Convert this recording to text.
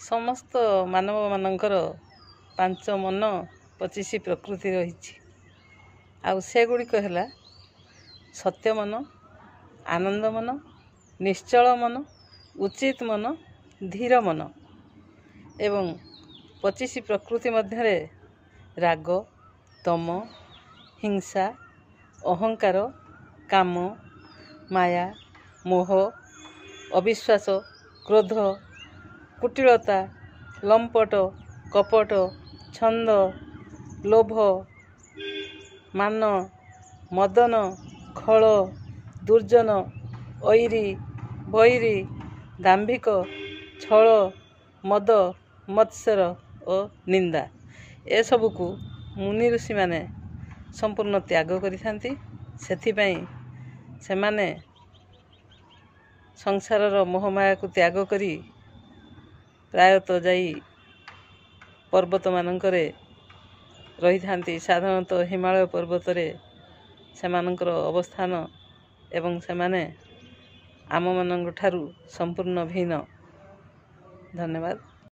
समस्त मानव मानकर 5 मन 25 प्रकृति रही सेगुड़िक है सत्य मन, आनंद मन, निश्चल मन, उचित मन, धीर मन एवं 25 प्रकृति मध्य राग, तम, हिंसा, अहंकार, काम, माया, मोह, अविश्वास, क्रोध, कुटिलता, लंपट, कपट, छंद, लोभ, मान, मदन, खल, दुर्जन, ऐरी, बैरी, दाम्भिक, छल, मद, मत्सर और निंदा ए सबको मुनि ऋषि माने संपूर्ण त्याग करिथांती। सेथिपई सेमाने संसारर मोहमाया को त्याग करी प्रायतः जाई पर्वत मानकरे रही थांती। साधारणतः हिमालय पर्वत रे सेमानकर अवस्थान एवं सेमाने आम मानक ठारू संपूर्ण भिन्न। धन्यवाद।